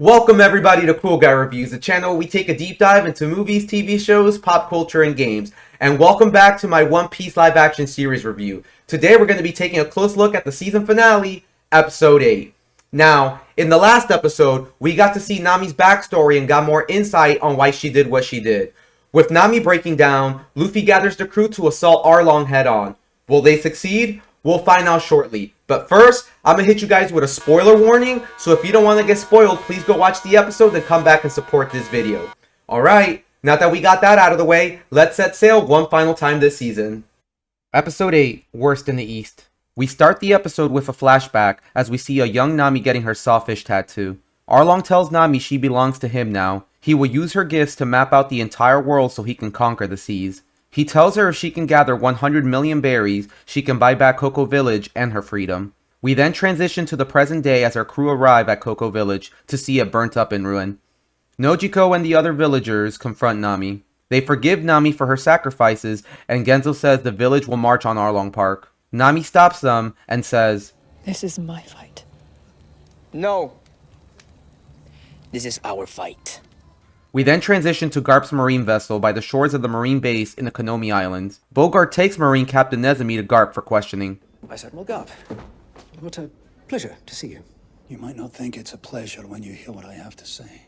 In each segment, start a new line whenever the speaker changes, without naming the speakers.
Welcome everybody to Cool Guy Reviews, the channel where we take a deep dive into movies, TV shows, pop culture, and games. And welcome back to my One Piece live action series review. Today we're going to be taking a close look at the season finale, episode 8. Now, in the last episode, we got to see Nami's backstory and got more insight on why she did what she did. With Nami breaking down, Luffy gathers the crew to assault Arlong head on. Will they succeed? We'll find out shortly. But first, I'm going to hit you guys with a spoiler warning, so if you don't want to get spoiled, please go watch the episode and come back and support this video. Alright, now that we got that out of the way, let's set sail one final time this season. Episode 8, Worst in the East. We start the episode with a flashback as we see a young Nami getting her sawfish tattoo. Arlong tells Nami she belongs to him now. He will use her gifts to map out the entire world so he can conquer the seas. He tells her if she can gather 100 million berries, she can buy back Koco Village and her freedom. We then transition to the present day as our crew arrive at Koco Village to see it burnt up in ruin. Nojiko and the other villagers confront Nami. They forgive Nami for her sacrifices, and Genzo says the village will march on Arlong Park. Nami stops them and says,
"This is my fight."
No. This is our fight.
We then transition to Garp's marine vessel by the shores of the marine base in the Konomi Islands. Bogart takes Marine Captain Nezumi to Garp for questioning.
Vice Admiral Garp, what a pleasure to see you.
You might not think it's a pleasure when you hear what I have to say.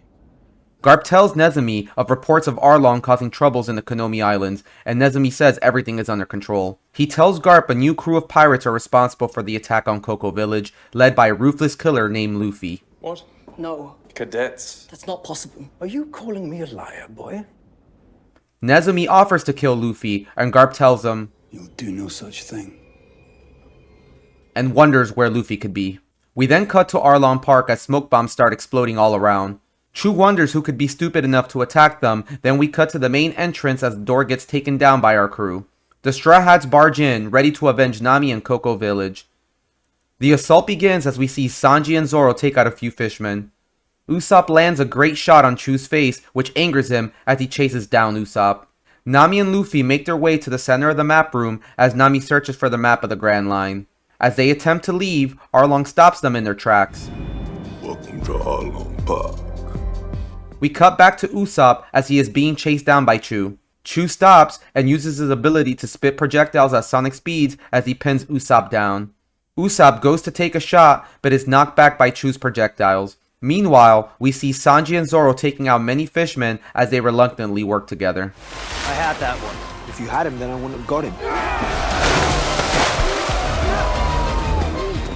Garp tells Nezumi of reports of Arlong causing troubles in the Konomi Islands, and Nezumi says everything is under control. He tells Garp a new crew of pirates are responsible for the attack on Koco Village, led by a ruthless killer named Luffy.
What?
No,
Cadets.
that's not possible. Are you calling me a liar, boy?
Nezumi offers to kill Luffy, and Garp tells him,
You'll do no such thing.
and wonders where Luffy could be. We then cut to Arlong Park as smoke bombs start exploding all around. Chu wonders who could be stupid enough to attack them, then we cut to the main entrance as the door gets taken down by our crew. The Straw Hats barge in, ready to avenge Nami and Koco Village. The assault begins as we see Sanji and Zoro take out a few fishmen. Usopp lands a great shot on Chu's face, which angers him as he chases down Usopp. Nami and Luffy make their way to the center of the map room as Nami searches for the map of the Grand Line. As they attempt to leave, Arlong stops them in their tracks.
Welcome to Arlong Park.
We cut back to Usopp as he is being chased down by Chu. Chu stops and uses his ability to spit projectiles at sonic speeds as he pins Usopp down. Usopp goes to take a shot but is knocked back by Chu's projectiles. Meanwhile, we see Sanji and Zoro taking out many fishmen as they reluctantly work together.
I had that one.
If you had him, then I wouldn't have got him.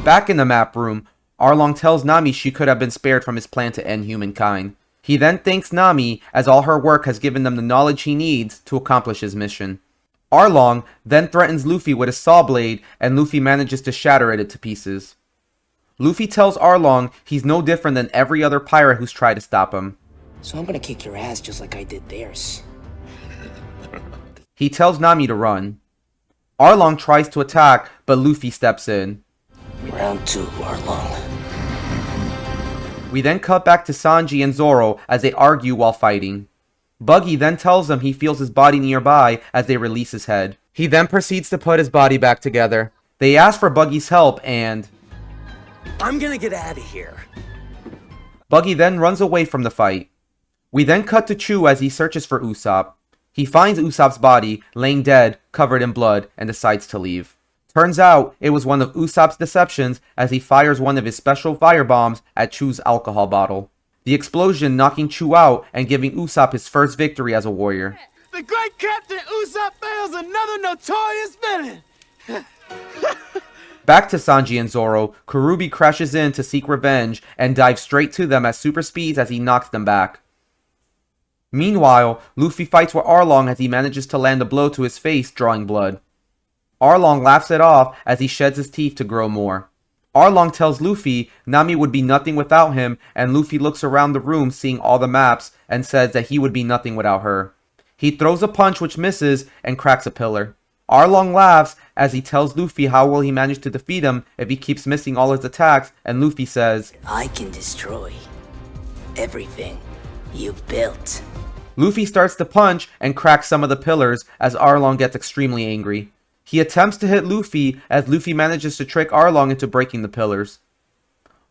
Back in the map room, Arlong tells Nami she could have been spared from his plan to end humankind. He then thanks Nami as all her work has given them the knowledge he needs to accomplish his mission. Arlong then threatens Luffy with a saw blade and Luffy manages to shatter it to pieces. Luffy tells Arlong he's no different than every other pirate who's tried to stop him.
So I'm gonna kick your ass just like I did theirs.
He tells Nami to run. Arlong tries to attack, but Luffy steps in.
Round 2, Arlong.
We then cut back to Sanji and Zoro as they argue while fighting. Buggy then tells them he feels his body nearby as they release his head. He then proceeds to put his body back together. They ask for Buggy's help and
I'm gonna get out of here.
Buggy then runs away from the fight. We then cut to Chu as he searches for Usopp. He finds Usopp's body, laying dead, covered in blood, and decides to leave. Turns out, it was one of Usopp's deceptions as he fires one of his special fire bombs at Chu's alcohol bottle. The explosion knocking Chu out and giving Usopp his first victory as a warrior.
The great Captain Usopp fails another notorious villain!
Back to Sanji and Zoro, Kurubi crashes in to seek revenge and dives straight to them at super speeds as he knocks them back. Meanwhile, Luffy fights with Arlong as he manages to land a blow to his face, drawing blood. Arlong laughs it off as he sheds his teeth to grow more. Arlong tells Luffy Nami would be nothing without him, and Luffy looks around the room seeing all the maps and says that he would be nothing without her. He throws a punch which misses and cracks a pillar. Arlong laughs as he tells Luffy how will he manage to defeat him if he keeps missing all his attacks, and Luffy says,
I can destroy everything you've built.
Luffy starts to punch and cracks some of the pillars as Arlong gets extremely angry. He attempts to hit Luffy as Luffy manages to trick Arlong into breaking the pillars.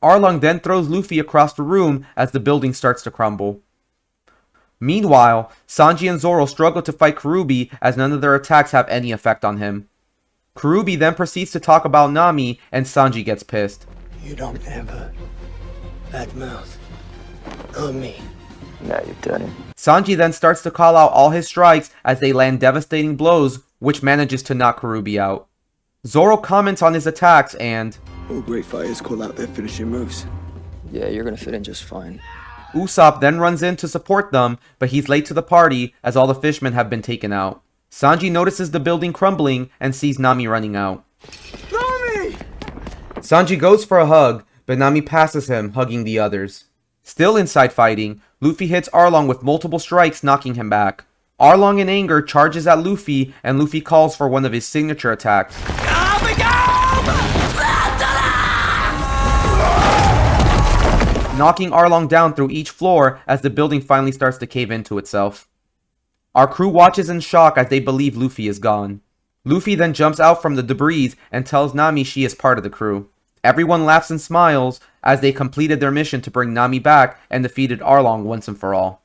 Arlong then throws Luffy across the room as the building starts to crumble. Meanwhile, Sanji and Zoro struggle to fight Kurubi as none of their attacks have any effect on him. Kurubi then proceeds to talk about Nami and Sanji gets pissed.
You don't ever bad mouth on me.
Now you've done it.
Sanji then starts to call out all his strikes as they land devastating blows, which manages to knock Kurubi out. Zoro comments on his attacks and
All great fighters call out their finishing moves.
Yeah, you're gonna fit in just fine.
Usopp then runs in to support them, but he's late to the party as all the fishmen have been taken out. Sanji notices the building crumbling and sees Nami running out.
Nami!
Sanji goes for a hug, but Nami passes him, hugging the others. Still inside fighting, Luffy hits Arlong with multiple strikes, knocking him back. Arlong in anger charges at Luffy, and Luffy calls for one of his signature attacks. Knocking Arlong down through each floor as the building finally starts to cave into itself. Our crew watches in shock as they believe Luffy is gone. Luffy then jumps out from the debris and tells Nami she is part of the crew. Everyone laughs and smiles as they completed their mission to bring Nami back and defeated Arlong once and for all.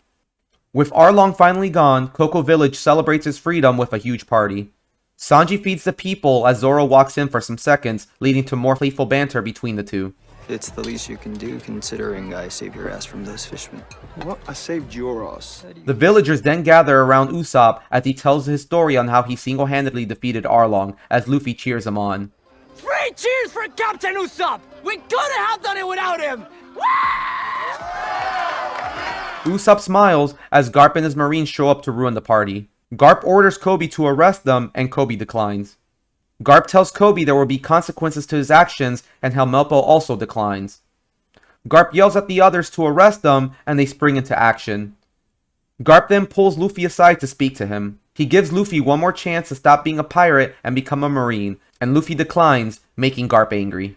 With Arlong finally gone, Koco Village celebrates its freedom with a huge party. Sanji feeds the people as Zoro walks in for some seconds, leading to more playful banter between the two.
It's the least you can do considering I saved your ass from those fishmen.
What? I saved your ass.
The villagers then gather around Usopp as he tells his story on how he single-handedly defeated Arlong as Luffy cheers him on.
3 cheers for Captain Usopp! We couldn't have done it without him!
Usopp smiles as Garp and his marines show up to ruin the party. Garp orders Kobe to arrest them, and Kobe declines. Garp tells Kobe there will be consequences to his actions, and Helmeppo also declines. Garp yells at the others to arrest them, and they spring into action. Garp then pulls Luffy aside to speak to him. He gives Luffy one more chance to stop being a pirate and become a marine, and Luffy declines, making Garp angry.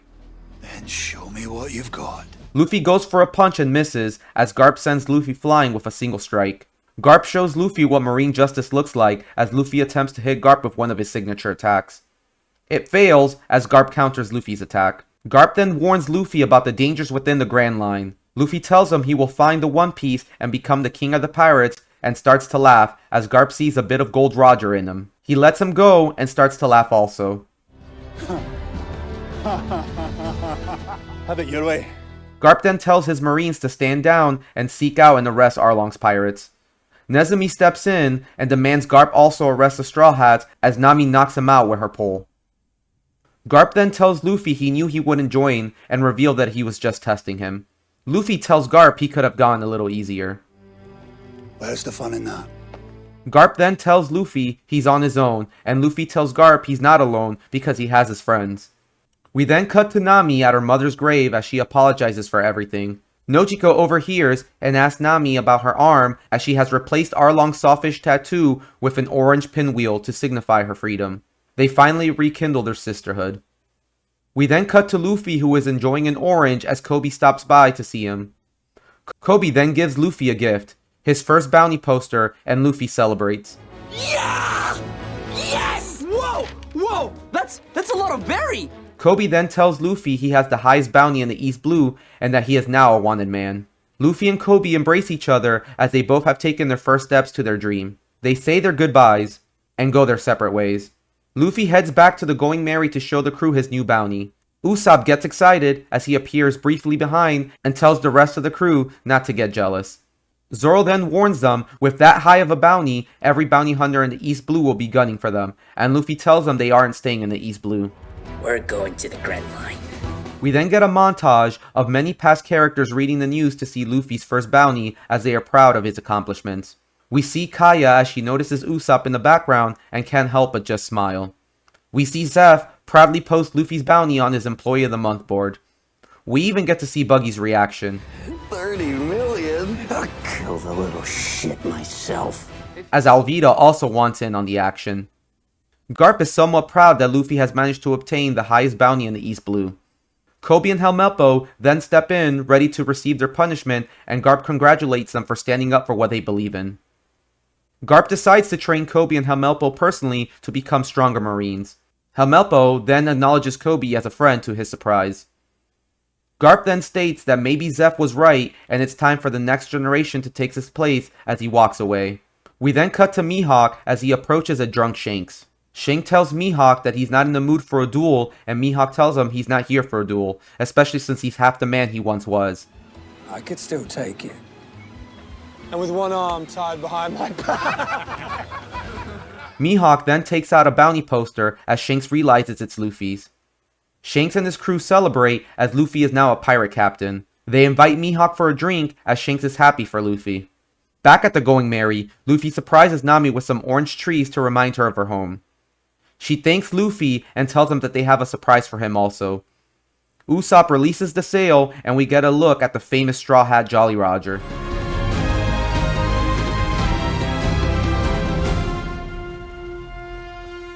Then show me what you've got.
Luffy goes for a punch and misses, as Garp sends Luffy flying with a single strike. Garp shows Luffy what marine justice looks like as Luffy attempts to hit Garp with one of his signature attacks. It fails as Garp counters Luffy's attack. Garp then warns Luffy about the dangers within the Grand Line. Luffy tells him he will find the One Piece and become the king of the pirates and starts to laugh as Garp sees a bit of Gold Roger in him. He lets him go and starts to laugh also.
Have it your way.
Garp then tells his marines to stand down and seek out and arrest Arlong's pirates. Nezumi steps in and demands Garp also arrest the Straw Hats as Nami knocks him out with her pole. Garp then tells Luffy he knew he wouldn't join and revealed that he was just testing him. Luffy tells Garp he could have gone a little easier.
Where's the fun in that?
Garp then tells Luffy he's on his own, and Luffy tells Garp he's not alone because he has his friends. We then cut to Nami at her mother's grave as she apologizes for everything. Nojiko overhears and asks Nami about her arm as she has replaced Arlong's sawfish tattoo with an orange pinwheel to signify her freedom. They finally rekindle their sisterhood. We then cut to Luffy, who is enjoying an orange as Kobe stops by to see him. Kobe then gives Luffy a gift, his first bounty poster, and Luffy celebrates.
Yeah! Yes! Whoa! Whoa! That's a lot of berry!
Kobe then tells Luffy he has the highest bounty in the East Blue and that he is now a wanted man. Luffy and Kobe embrace each other as they both have taken their first steps to their dream. They say their goodbyes and go their separate ways. Luffy heads back to the Going Merry to show the crew his new bounty. Usopp gets excited as he appears briefly behind and tells the rest of the crew not to get jealous. Zoro then warns them with that high of a bounty, every bounty hunter in the East Blue will be gunning for them, and Luffy tells them they aren't staying in the East Blue.
We're going to the Grand Line.
We then get a montage of many past characters reading the news to see Luffy's first bounty as they are proud of his accomplishments. We see Kaya as she notices Usopp in the background and can't help but just smile. We see Zeph proudly post Luffy's bounty on his Employee of the Month board. We even get to see Buggy's reaction.
30 million?
I'll kill the little shit myself.
As Alvida also wants in on the action. Garp is somewhat proud that Luffy has managed to obtain the highest bounty in the East Blue. Kobe and Helmeppo then step in, ready to receive their punishment, and Garp congratulates them for standing up for what they believe in. Garp decides to train Kobe and Helmeppo personally to become stronger Marines. Helmeppo then acknowledges Kobe as a friend to his surprise. Garp then states that maybe Zeph was right and it's time for the next generation to take his place as he walks away. We then cut to Mihawk as he approaches a drunk Shanks. Shanks tells Mihawk that he's not in the mood for a duel, and Mihawk tells him he's not here for a duel, especially since he's half the man he once was.
I could still take it.
And with one arm tied behind my back.
Mihawk then takes out a bounty poster as Shanks realizes it's Luffy's. Shanks and his crew celebrate as Luffy is now a pirate captain. They invite Mihawk for a drink as Shanks is happy for Luffy. Back at the Going Merry, Luffy surprises Nami with some orange trees to remind her of her home. She thanks Luffy and tells him that they have a surprise for him also. Usopp releases the sail and we get a look at the famous Straw Hat Jolly Roger.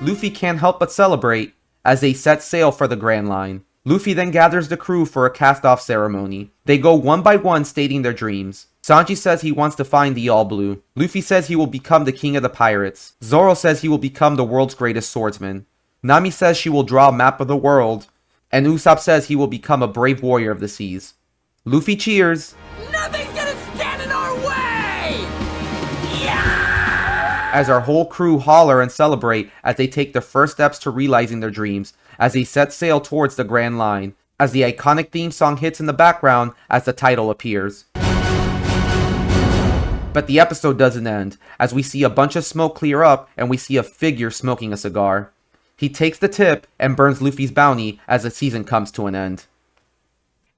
Luffy can't help but celebrate as they set sail for the Grand Line. Luffy then gathers the crew for a cast-off ceremony. They go one by one stating their dreams. Sanji says he wants to find the All Blue. Luffy says he will become the king of the pirates. Zoro says he will become the world's greatest swordsman. Nami says she will draw a map of the world. And Usopp says he will become a brave warrior of the seas. Luffy cheers.
Nothing's gonna stand in our way!
As our whole crew holler and celebrate as they take their first steps to realizing their dreams, as they set sail towards the Grand Line, as the iconic theme song hits in the background as the title appears. But the episode doesn't end, as we see a bunch of smoke clear up and we see a figure smoking a cigar. He takes the tip and burns Luffy's bounty as the season comes to an end.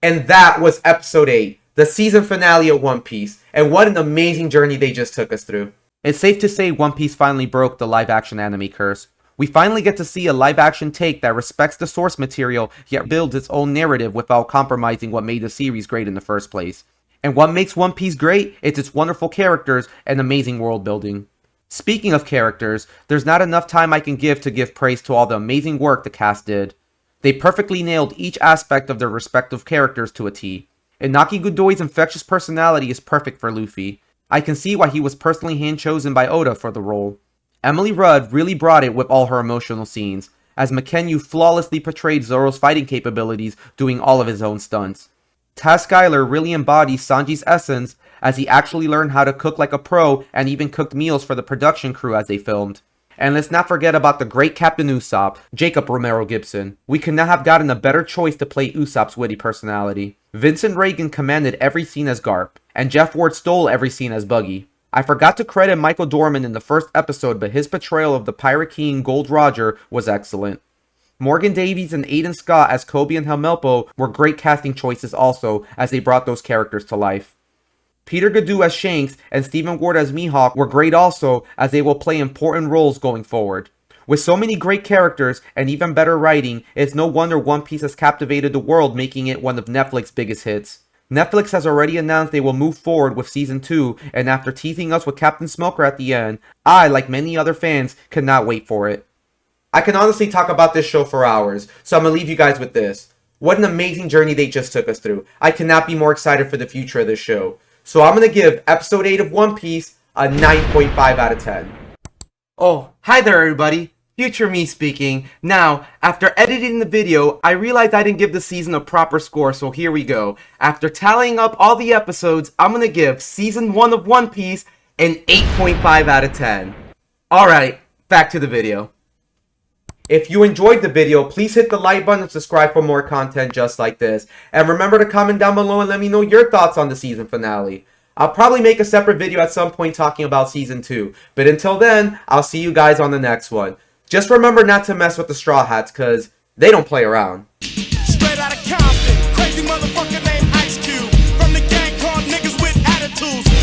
And that was episode 8, the season finale of One Piece, and what an amazing journey they just took us through. It's safe to say One Piece finally broke the live-action anime curse. We finally get to see a live-action take that respects the source material, yet builds its own narrative without compromising what made the series great in the first place. And what makes One Piece great is its wonderful characters and amazing world building. Speaking of characters, there's not enough time I can give to give praise to all the amazing work the cast did. They perfectly nailed each aspect of their respective characters to a T. Inaki Godoy's infectious personality is perfect for Luffy. I can see why he was personally hand-chosen by Oda for the role. Emily Rudd really brought it with all her emotional scenes, as Mackenyu flawlessly portrayed Zoro's fighting capabilities doing all of his own stunts. Taz Skylar really embodies Sanji's essence as he actually learned how to cook like a pro and even cooked meals for the production crew as they filmed. And let's not forget about the great Captain Usopp, Jacob Romero Gibson. We could not have gotten a better choice to play Usopp's witty personality. Vincent Reagan commanded every scene as Garp, and Jeff Ward stole every scene as Buggy. I forgot to credit Michael Dorman in the first episode, but his portrayal of the Pirate King Gold Roger was excellent. Morgan Davies and Aidan Scott as Kobe and Helmelpo were great casting choices also, as they brought those characters to life. Peter Gadoo as Shanks and Stephen Ward as Mihawk were great also, as they will play important roles going forward. With so many great characters and even better writing, it's no wonder One Piece has captivated the world, making it one of Netflix's biggest hits. Netflix has already announced they will move forward with Season 2, and after teasing us with Captain Smoker at the end, I, like many other fans, cannot wait for it. I can honestly talk about this show for hours, so I'm going to leave you guys with this. What an amazing journey they just took us through. I cannot be more excited for the future of this show. So I'm going to give Episode 8 of One Piece a 9.5 out of 10. Oh, hi there everybody. Future me speaking. Now, after editing the video, I realized I didn't give the season a proper score, so here we go. After tallying up all the episodes, I'm going to give Season 1 of One Piece an 8.5 out of 10. Alright, back to the video. If you enjoyed the video, please hit the like button and subscribe for more content just like this. And remember to comment down below and let me know your thoughts on the season finale. I'll probably make a separate video at some point talking about Season 2. But until then, I'll see you guys on the next one. Just remember not to mess with the Straw Hats, because they don't play around.